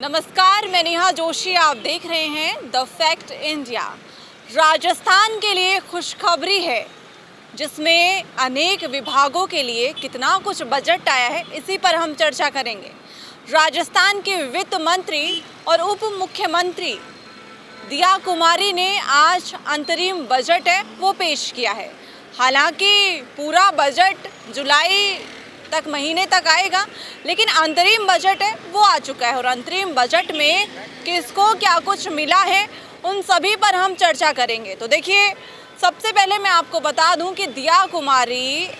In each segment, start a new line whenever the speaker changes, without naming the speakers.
नमस्कार, मैं नेहा जोशी। आप देख रहे हैं द फैक्ट इंडिया। राजस्थान के लिए खुशखबरी है, जिसमें अनेक विभागों के लिए कितना कुछ बजट आया है, इसी पर हम चर्चा करेंगे। राजस्थान के वित्त मंत्री और उप मुख्यमंत्री दिया कुमारी ने आज अंतरिम बजट है वो पेश किया है। हालांकि पूरा बजट जुलाई तक महीने तक आएगा, लेकिन अंतरिम बजट है वो आ चुका है और अंतरिम बजट में किसको क्या कुछ मिला है उन सभी पर हम चर्चा करेंगे। तो देखिए, सबसे पहले मैं आपको बता दूं कि दिया कुमारी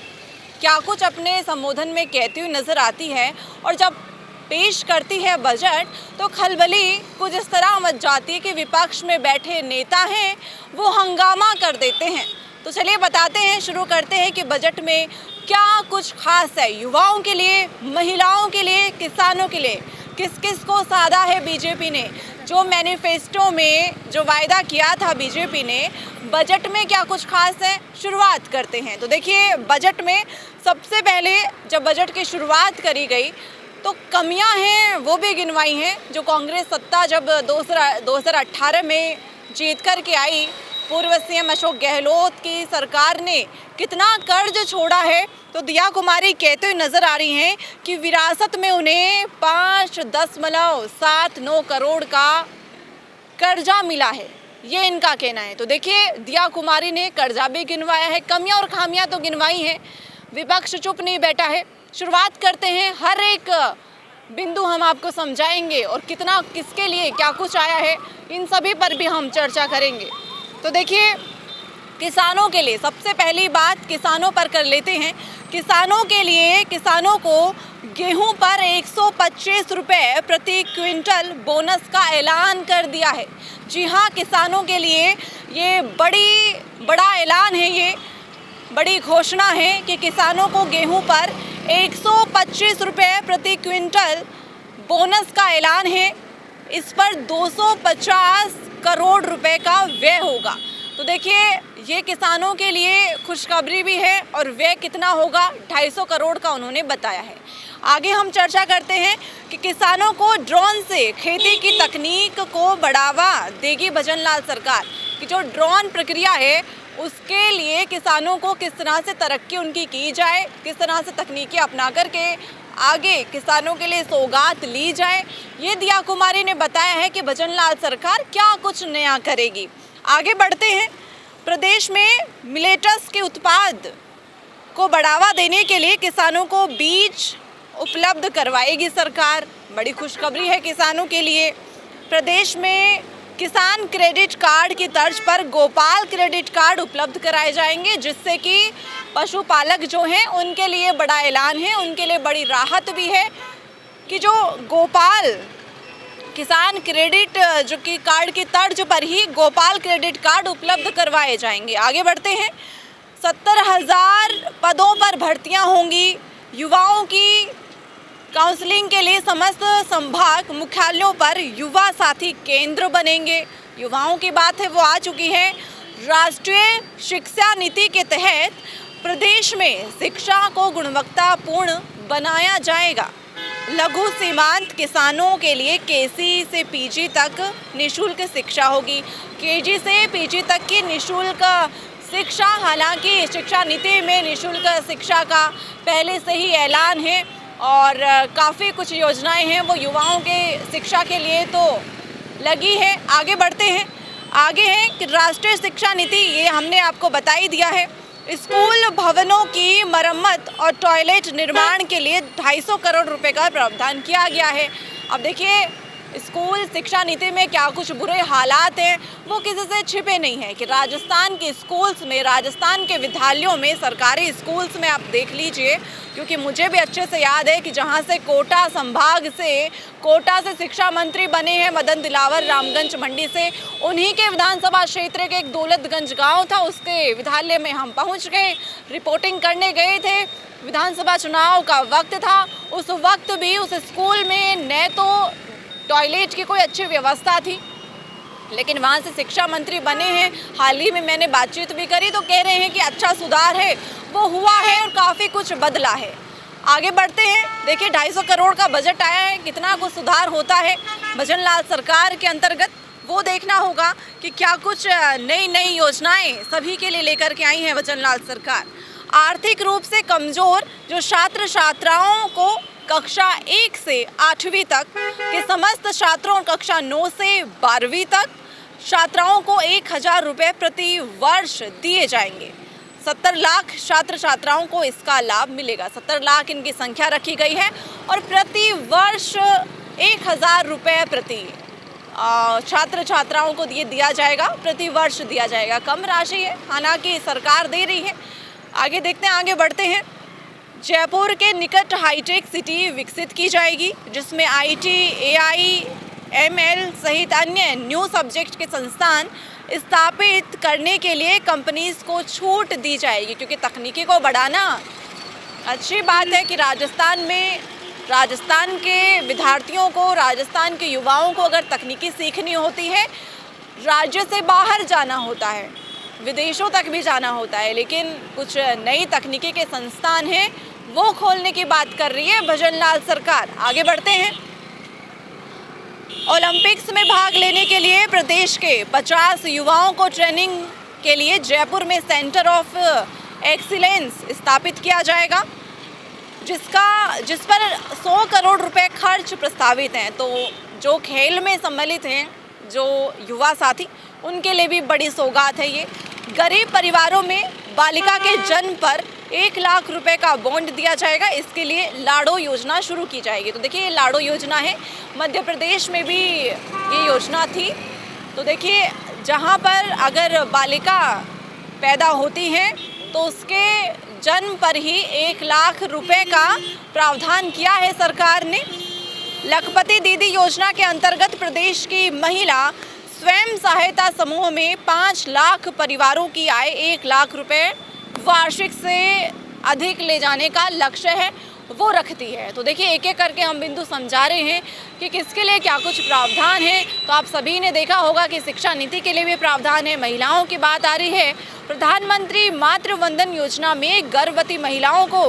क्या कुछ अपने संबोधन में कहती हुई नज़र आती है और जब पेश करती है बजट तो खलबली कुछ इस तरह मच जाती है कि विपक्ष में बैठे नेता हैं वो हंगामा कर देते हैं। तो चलिए बताते हैं, शुरू करते हैं कि बजट में क्या कुछ खास है युवाओं के लिए, महिलाओं के लिए, किसानों के लिए। किस किस को साधा है बीजेपी ने, जो मैनिफेस्टो में जो वायदा किया था बीजेपी ने, बजट में क्या कुछ खास है, शुरुआत करते हैं। तो देखिए, बजट में सबसे पहले जब बजट की शुरुआत करी गई तो कमियां हैं वो भी गिनवाई हैं। जो कांग्रेस सत्ता जब 2018 में जीत कर के आई, पूर्व सीएम अशोक गहलोत की सरकार ने कितना कर्ज छोड़ा है, तो दिया कुमारी कहते हुए नजर आ रही हैं कि विरासत में उन्हें 5.79 करोड़ का कर्जा मिला है, ये इनका कहना है। तो देखिए, दिया कुमारी ने कर्जा भी गिनवाया है, कमियां और खामियां तो गिनवाई हैं। विपक्ष चुप नहीं बैठा है। शुरुआत करते हैं, हर एक बिंदु हम आपको समझाएंगे और कितना किसके लिए क्या कुछ आया है, इन सभी पर भी हम चर्चा करेंगे। तो देखिए, किसानों के लिए सबसे पहली बात किसानों पर कर लेते हैं। किसानों के लिए, किसानों को गेहूं पर 125 रुपये प्रति क्विंटल बोनस का ऐलान कर दिया है। जी हाँ, किसानों के लिए ये बड़ा ऐलान है, ये बड़ी घोषणा है कि किसानों को गेहूं पर 125 रुपये प्रति क्विंटल बोनस का ऐलान है। इस पर 250 करोड़ रुपए का व्यय होगा। तो देखिए, ये किसानों के लिए खुशखबरी भी है और व्यय कितना होगा, 250 करोड़ का उन्होंने बताया है। आगे हम चर्चा करते हैं कि किसानों को ड्रोन से खेती की तकनीक को बढ़ावा देगी भजनलाल सरकार। कि जो ड्रोन प्रक्रिया है उसके लिए किसानों को किस तरह से तरक्की उनकी की जाए, किस तरह से तकनीकें अपना करके आगे किसानों के लिए सौगात ली जाए, ये दिया कुमारी ने बताया है कि भजनलाल सरकार क्या कुछ नया करेगी। आगे बढ़ते हैं, प्रदेश में मिलेटस के उत्पाद को बढ़ावा देने के लिए किसानों को बीज उपलब्ध करवाएगी सरकार। बड़ी खुशखबरी है किसानों के लिए। प्रदेश में किसान क्रेडिट कार्ड की तर्ज पर गोपाल क्रेडिट कार्ड उपलब्ध कराए जाएंगे, जिससे कि पशुपालक जो हैं उनके लिए बड़ा ऐलान है, उनके लिए बड़ी राहत भी है कि जो गोपाल किसान क्रेडिट जो कि कार्ड की तर्ज पर ही गोपाल क्रेडिट कार्ड उपलब्ध करवाए जाएंगे। आगे बढ़ते हैं, 70,000 पदों पर भर्तियां होंगी। युवाओं की काउंसलिंग के लिए समस्त संभाग मुख्यालयों पर युवा साथी केंद्र बनेंगे। युवाओं की बात है वो आ चुकी है। राष्ट्रीय शिक्षा नीति के तहत प्रदेश में शिक्षा को गुणवत्तापूर्ण बनाया जाएगा। लघु सीमांत किसानों के लिए केसी से पीजी तक निःशुल्क शिक्षा होगी। केजी से पीजी तक की निःशुल्क शिक्षा, हालांकि शिक्षा नीति में निःशुल्क शिक्षा का पहले से ही ऐलान है और काफ़ी कुछ योजनाएं हैं वो युवाओं के शिक्षा के लिए तो लगी है। आगे बढ़ते हैं, आगे है कि राष्ट्रीय शिक्षा नीति, ये हमने आपको बता ही दिया है। स्कूल भवनों की मरम्मत और टॉयलेट निर्माण के लिए 250 करोड़ रुपए का प्रावधान किया गया है। अब देखिए, स्कूल शिक्षा नीति में क्या कुछ बुरे हालात हैं वो किसी से छिपे नहीं है कि राजस्थान के स्कूल्स में, राजस्थान के विद्यालयों में, सरकारी स्कूल्स में आप देख लीजिए, क्योंकि मुझे भी अच्छे से याद है कि जहां से कोटा से शिक्षा मंत्री बने हैं मदन दिलावर रामगंज मंडी से, उन्हीं के विधानसभा क्षेत्र के एक दौलतगंज गांव था, उसके विद्यालय में हम पहुंच गए, रिपोर्टिंग करने गए थे। विधानसभा चुनाव का वक्त था, उस वक्त भी उस स्कूल में न तो टॉयलेट की कोई अच्छी व्यवस्था थी, लेकिन वहाँ से शिक्षा मंत्री बने हैं। हाल ही में मैंने बातचीत भी करी तो कह रहे हैं कि अच्छा सुधार है वो हुआ है और काफ़ी कुछ बदला है। आगे बढ़ते हैं, देखिए 250 करोड़ का बजट आया है, कितना कुछ सुधार होता है भजनलाल सरकार के अंतर्गत, वो देखना होगा कि क्या कुछ नई नई योजनाएं सभी के लिए लेकर के आई है भजनलाल सरकार। आर्थिक रूप से कमज़ोर जो छात्र छात्राओं को कक्षा 1 से 8वीं तक के समस्त छात्रों, कक्षा 9 से 12वीं तक छात्राओं को 1000 रुपये प्रति वर्ष दिए जाएंगे। 70 लाख छात्र छात्राओं को इसका लाभ मिलेगा। 70 लाख इनकी संख्या रखी गई है और प्रति वर्ष 1000 रुपये प्रति छात्र छात्राओं को दिया जाएगा, प्रति वर्ष दिया जाएगा। कम राशि है, हालांकि सरकार दे रही है। आगे देखते हैं, आगे बढ़ते हैं। जयपुर के निकट हाईटेक सिटी विकसित की जाएगी, जिसमें IT, AI, ML सहित अन्य न्यू सब्जेक्ट के संस्थान स्थापित करने के लिए कंपनीज को छूट दी जाएगी, क्योंकि तकनीकी को बढ़ाना अच्छी बात है कि राजस्थान के विद्यार्थियों को, राजस्थान के युवाओं को अगर तकनीकी सीखनी होती है, राज्य से बाहर जाना होता है, विदेशों तक भी जाना होता है, लेकिन कुछ नई तकनीकी के संस्थान हैं वो खोलने की बात कर रही है भजनलाल सरकार। आगे बढ़ते हैं। ओलंपिक्स में भाग लेने के लिए प्रदेश के 50 युवाओं को ट्रेनिंग के लिए जयपुर में सेंटर ऑफ एक्सीलेंस स्थापित किया जाएगा, जिस पर 100 करोड़ रुपए खर्च प्रस्तावित हैं। तो जो खेल में सम्मिलित हैं, जो युवा साथी, उनके लिए भी बड़ी सौगात है ये। गरीब परिवारों में बालिका के जन्म पर 1 लाख रुपए का बॉन्ड दिया जाएगा। इसके लिए लाडो योजना शुरू की जाएगी। तो देखिए, ये लाडो योजना है, मध्य प्रदेश में भी ये योजना थी। तो देखिए, जहाँ पर अगर बालिका पैदा होती है तो उसके जन्म पर ही 1 लाख रुपए का प्रावधान किया है सरकार ने। लखपति दीदी योजना के अंतर्गत प्रदेश की महिला स्वयं सहायता समूह में 5 लाख परिवारों की आय 1 लाख रुपए वार्षिक से अधिक ले जाने का लक्ष्य है, वो रखती है। तो देखिए, एक एक करके हम बिंदु समझा रहे हैं कि किसके लिए क्या कुछ प्रावधान है। तो आप सभी ने देखा होगा कि शिक्षा नीति के लिए भी प्रावधान है। महिलाओं की बात आ रही है, प्रधानमंत्री मातृ वंदन योजना में गर्भवती महिलाओं को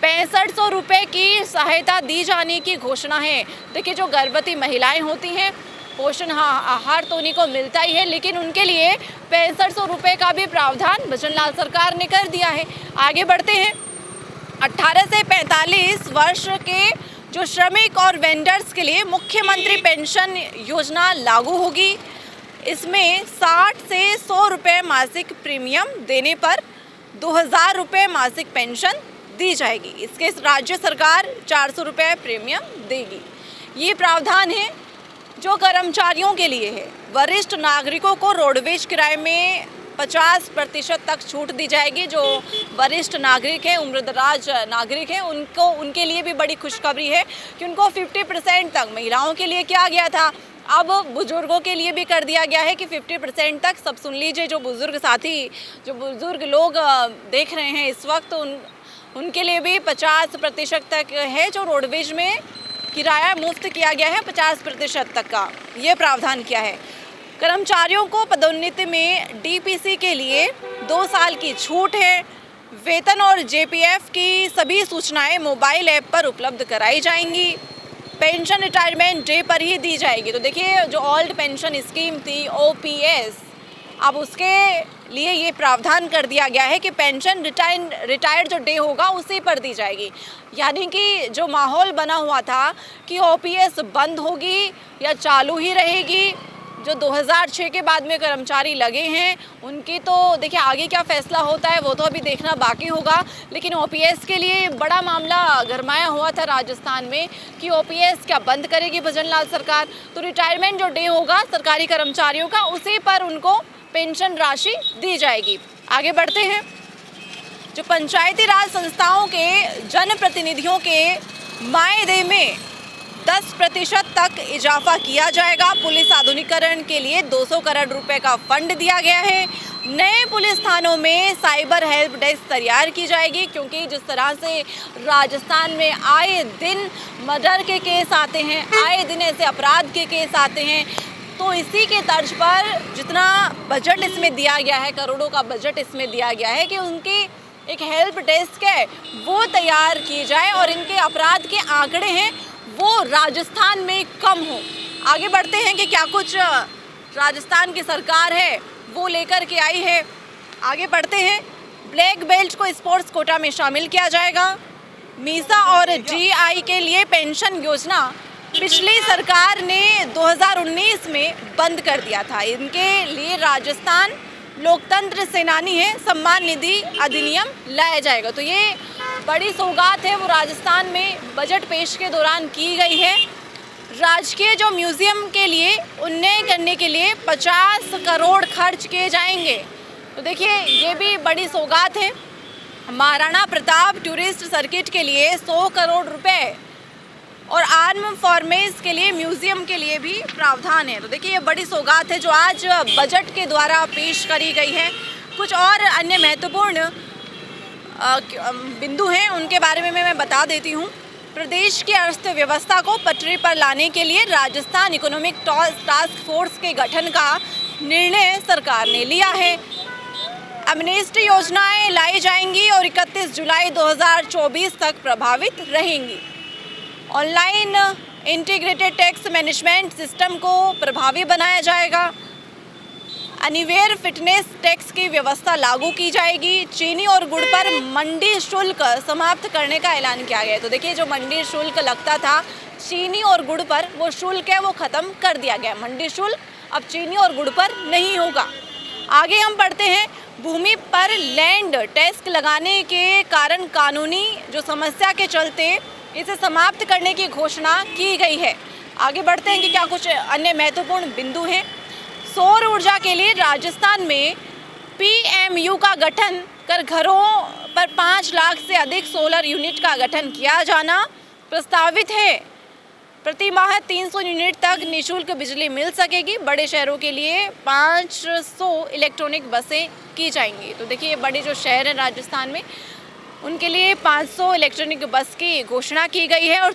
6500 रुपये की सहायता दी जाने की घोषणा है। देखिए, जो गर्भवती महिलाएं होती हैं, पोषण आहार तो उन्हीं को मिलता ही है, लेकिन उनके लिए 6500 रुपये का भी प्रावधान भजनलाल सरकार ने कर दिया है। आगे बढ़ते हैं। 18 से 45 वर्ष के जो श्रमिक और वेंडर्स के लिए मुख्यमंत्री पेंशन योजना लागू होगी। इसमें 60 से 100 रुपये मासिक प्रीमियम देने पर 2000 रुपये मासिक पेंशन दी जाएगी। इसके राज्य सरकार 400 रुपये प्रीमियम देगी। ये प्रावधान है जो कर्मचारियों के लिए है। वरिष्ठ नागरिकों को रोडवेज किराए में 50% तक छूट दी जाएगी। जो वरिष्ठ नागरिक हैं, उम्रदराज नागरिक हैं, उनके लिए भी बड़ी खुशखबरी है कि उनको 50% तक, महिलाओं के लिए किया गया था, अब बुजुर्गों के लिए भी कर दिया गया है कि 50% तक। सब सुन लीजिए, जो बुजुर्ग साथी, जो बुजुर्ग लोग देख रहे हैं इस वक्त, उनके लिए भी 50% तक है। जो रोडवेज में किराया मुफ्त किया गया है, 50% तक का ये प्रावधान किया है। कर्मचारियों को पदोन्नति में DPC के लिए 2 साल की छूट है। वेतन और JPF की सभी सूचनाएं मोबाइल ऐप पर उपलब्ध कराई जाएंगी। पेंशन रिटायरमेंट डे पर ही दी जाएगी। तो देखिए, जो ओल्ड पेंशन स्कीम थी OPS, अब उसके लिए ये प्रावधान कर दिया गया है कि पेंशन रिटायर्ड जो डे होगा उसी पर दी जाएगी। यानी कि जो माहौल बना हुआ था कि OPS बंद होगी या चालू ही रहेगी, जो 2006 के बाद में कर्मचारी लगे हैं उनकी तो देखिए आगे क्या फैसला होता है वो तो अभी देखना बाकी होगा। लेकिन OPS के लिए बड़ा मामला गरमाया हुआ था राजस्थान में कि OPS क्या बंद करेगी भजनलाल सरकार। तो रिटायरमेंट जो डे होगा सरकारी कर्मचारियों का, उसी पर उनको पेंशन राशि दी जाएगी। आगे बढ़ते हैं। जो पंचायती राज संस्थाओं के जनप्रतिनिधियों के मायदे में 10% तक इजाफा किया जाएगा। पुलिस आधुनिकीकरण के लिए 200 करोड़ रुपए का फंड दिया गया है। नए पुलिस थानों में साइबर हेल्प डेस्क तैयार की जाएगी, क्योंकि जिस तरह से राजस्थान में आए दिन मर्डर के केस आते हैं, आए दिन ऐसे अपराध के केस आते हैं, तो इसी के तर्ज पर जितना बजट इसमें दिया गया है, करोड़ों का बजट इसमें दिया गया है कि उनकी एक हेल्प डेस्क है वो तैयार की जाए और इनके अपराध के आंकड़े हैं वो राजस्थान में कम हो। आगे बढ़ते हैं कि क्या कुछ राजस्थान की सरकार है वो लेकर के आई है। आगे बढ़ते हैं, ब्लैक बेल्ट को स्पोर्ट्स कोटा में शामिल किया जाएगा। मीसा और जीआई के लिए पेंशन योजना पिछली सरकार ने 2019 में बंद कर दिया था। इनके लिए राजस्थान लोकतंत्र सेनानी है सम्मान निधि अधिनियम लाया जाएगा। तो ये बड़ी सौगात है वो राजस्थान में बजट पेश के दौरान की गई है। राजकीय जो म्यूज़ियम के लिए उन्नयन करने के लिए 50 करोड़ खर्च किए जाएंगे। तो देखिए ये भी बड़ी सौगात है। महाराणा प्रताप टूरिस्ट सर्किट के लिए 100 करोड़ रुपए और आर्म फॉर्मेस के लिए म्यूज़ियम के लिए भी प्रावधान है। तो देखिए ये बड़ी सौगात है जो आज बजट के द्वारा पेश करी गई है। कुछ और अन्य महत्वपूर्ण बिंदु हैं उनके बारे में मैं बता देती हूँ। प्रदेश की अर्थव्यवस्था को पटरी पर लाने के लिए राजस्थान इकोनॉमिक टास्क फोर्स के गठन का निर्णय सरकार ने लिया है। एमनेस्टी योजनाएं लाई जाएंगी और 31 जुलाई 2024 तक प्रभावित रहेंगी। Online integrated tax management system को प्रभावी बनाया जाएगा। अनिवेयर फिटनेस टैक्स की व्यवस्था लागू की जाएगी। चीनी और गुड़ पर मंडी शुल्क समाप्त करने का ऐलान किया गया है। तो देखिए जो मंडी शुल्क लगता था चीनी और गुड़ पर, वो शुल्क है वो ख़त्म कर दिया गया। मंडी शुल्क अब चीनी और गुड़ पर नहीं होगा। आगे हम पढ़ते हैं, भूमि पर लैंड टैक्स लगाने के कारण कानूनी जो समस्या के चलते इसे समाप्त करने की घोषणा की गई है। आगे बढ़ते हैं कि क्या कुछ अन्य महत्वपूर्ण बिंदु हैं। सौर ऊर्जा के लिए राजस्थान में पीएमयू का गठन कर घरों पर 5 लाख से अधिक सोलर यूनिट का गठन किया जाना प्रस्तावित है। प्रति माह 300 यूनिट तक निःशुल्क बिजली मिल सकेगी। बड़े शहरों के लिए 500 इलेक्ट्रॉनिक बसें की जाएंगी। तो देखिए बड़े जो शहर हैं राजस्थान में उनके लिए 500 इलेक्ट्रॉनिक बस की घोषणा की गई है और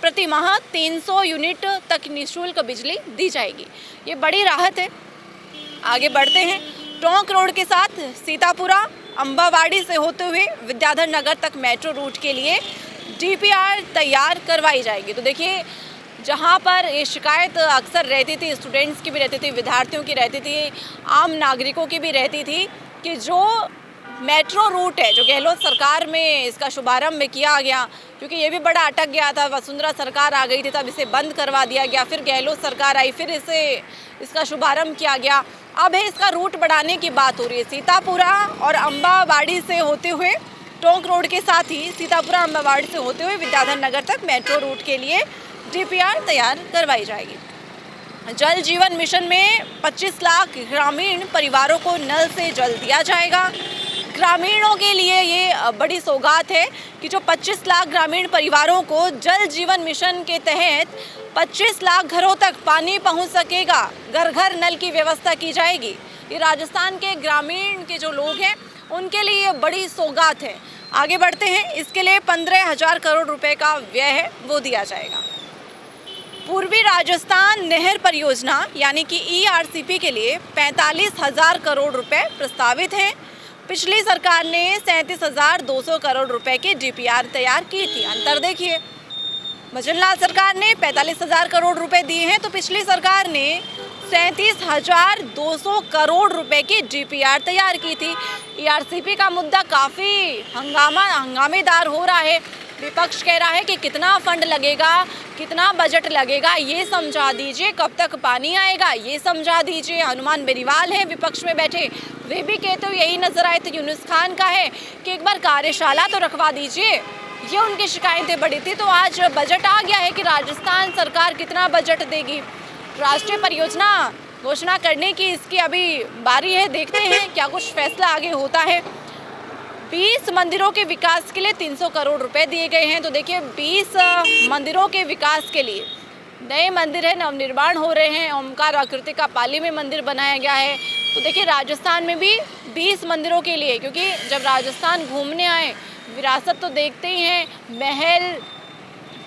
प्रति माह 300 यूनिट तक निःशुल्क बिजली दी जाएगी। ये बड़ी राहत है। आगे बढ़ते हैं, टोंक रोड के साथ सीतापुरा अंबावाड़ी से होते हुए विद्याधर नगर तक मेट्रो रूट के लिए डीपीआर तैयार करवाई जाएगी। तो देखिए जहाँ पर ये शिकायत अक्सर रहती थी, स्टूडेंट्स की भी रहती थी, विद्यार्थियों की रहती थी, आम नागरिकों की भी रहती थी कि जो मेट्रो रूट है जो गहलोत सरकार में इसका शुभारंभ किया गया, क्योंकि ये भी बड़ा अटक गया था। वसुंधरा सरकार आ गई थी तब इसे बंद करवा दिया गया, फिर गहलोत सरकार आई, फिर इसका शुभारंभ किया गया। अब है इसका रूट बढ़ाने की बात हो रही है। सीतापुरा और अंबावाड़ी से होते हुए टोंक रोड के साथ ही सीतापुरा अंबावाड़ी से होते हुए विद्याधर नगर तक मेट्रो रूट के लिए डीपीआर तैयार करवाई जाएगी। जल जीवन मिशन में 25 लाख ग्रामीण परिवारों को नल से जल दिया जाएगा। ग्रामीणों के लिए ये बड़ी सौगात है कि जो 25 लाख ग्रामीण परिवारों को जल जीवन मिशन के तहत 25 लाख घरों तक पानी पहुंच सकेगा। घर घर नल की व्यवस्था की जाएगी। ये राजस्थान के ग्रामीण के जो लोग हैं उनके लिए ये बड़ी सौगात है। आगे बढ़ते हैं, इसके लिए 15,000 करोड़ रुपए का व्यय है वो दिया जाएगा। पूर्वी राजस्थान नहर परियोजना यानी कि ERCP के लिए 45,000 करोड़ रुपए प्रस्तावित है। पिछली सरकार ने 37,200 करोड़ रुपए की डीपीआर तैयार की थी। अंतर देखिए, भजनलाल सरकार ने 45,000 करोड़ रुपए दिए हैं तो पिछली सरकार ने 37,200 करोड़ रुपए की डीपीआर तैयार की थी। ERCP का मुद्दा काफ़ी हंगामेदार हो रहा है। विपक्ष कह रहा है कि कितना फंड लगेगा, कितना बजट लगेगा ये समझा दीजिए, कब तक पानी आएगा ये समझा दीजिए। हनुमान बेनीवाल है विपक्ष में बैठे, वे भी कहते हुए यही नजर आए थे। यूनुस खान का है कि एक बार कार्यशाला तो रखवा दीजिए, ये उनकी शिकायतें बड़ी थी। तो आज बजट आ गया है कि राजस्थान सरकार कितना बजट देगी। राष्ट्रीय परियोजना घोषणा करने की इसकी अभी बारी है, देखते हैं क्या कुछ फैसला आगे होता है। 20 मंदिरों के विकास के लिए 300 करोड़ रुपए दिए गए हैं। तो देखिए 20 मंदिरों के विकास के लिए नए मंदिर है, नवनिर्माण हो रहे हैं। ओमकार आकृति का पाली में मंदिर बनाया गया है। तो देखिए राजस्थान में भी 20 मंदिरों के लिए, क्योंकि जब राजस्थान घूमने आए विरासत तो देखते ही हैं, महल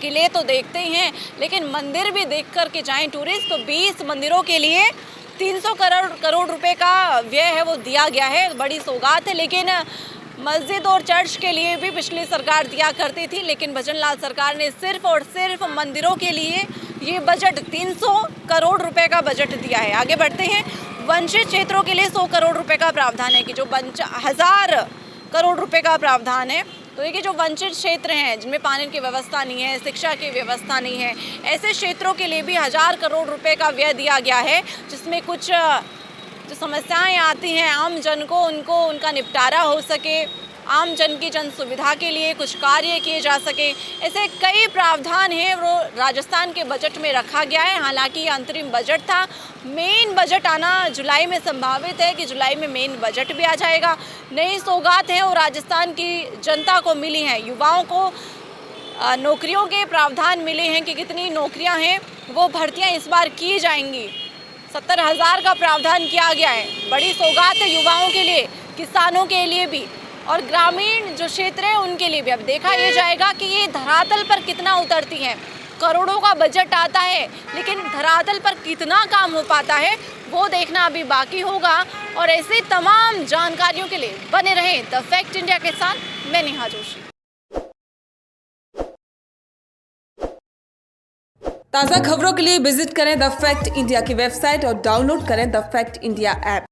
किले तो देखते ही हैं, लेकिन मंदिर भी देख कर के जाएँ टूरिस्ट। तो 20 मंदिरों के लिए 300 करोड़ रुपए का व्यय है वो दिया गया है। बड़ी सौगात है। लेकिन मस्जिद और चर्च के लिए भी पिछली सरकार दिया करती थी, लेकिन भजनलाल सरकार ने सिर्फ और सिर्फ मंदिरों के लिए ये बजट 300 करोड़ रुपए का बजट दिया है। आगे बढ़ते हैं। वंचित क्षेत्रों के लिए 100 करोड़ रुपए का प्रावधान है कि जो 1000 करोड़ रुपए का प्रावधान है। तो देखिए जो वंचित क्षेत्र हैं जिनमें पानी की व्यवस्था नहीं है, शिक्षा की व्यवस्था नहीं है, ऐसे क्षेत्रों के लिए भी 1000 करोड़ रुपए का व्यय दिया गया है, जिसमें कुछ जो समस्याएं आती हैं आम जन को उनका निपटारा हो सके, आम जन की जन सुविधा के लिए कुछ कार्य किए जा सके। ऐसे कई प्रावधान हैं वो राजस्थान के बजट में रखा गया है। हालांकि ये अंतरिम बजट था, मेन बजट आना जुलाई में संभावित है कि जुलाई में मेन बजट भी आ जाएगा। नई सौगात है वो राजस्थान की जनता को मिली हैं। युवाओं को नौकरियों के प्रावधान मिले हैं कि कितनी नौकरियां हैं वो भर्तियां इस बार की जाएंगी। 70,000 का प्रावधान किया गया है। बड़ी सौगात है युवाओं के लिए, किसानों के लिए भी और ग्रामीण जो क्षेत्र है उनके लिए भी। अब देखा ये जाएगा कि ये धरातल पर कितना उतरती हैं। करोड़ों का बजट आता है लेकिन धरातल पर कितना काम हो पाता है वो देखना अभी बाकी होगा। और ऐसे तमाम जानकारियों के लिए बने रहें द फैक्ट इंडिया के साथ। मैं नेहा जोशी।
ताज़ा खबरों के लिए विजिट करें द फैक्ट इंडिया की वेबसाइट और डाउनलोड करें द फैक्ट इंडिया ऐप।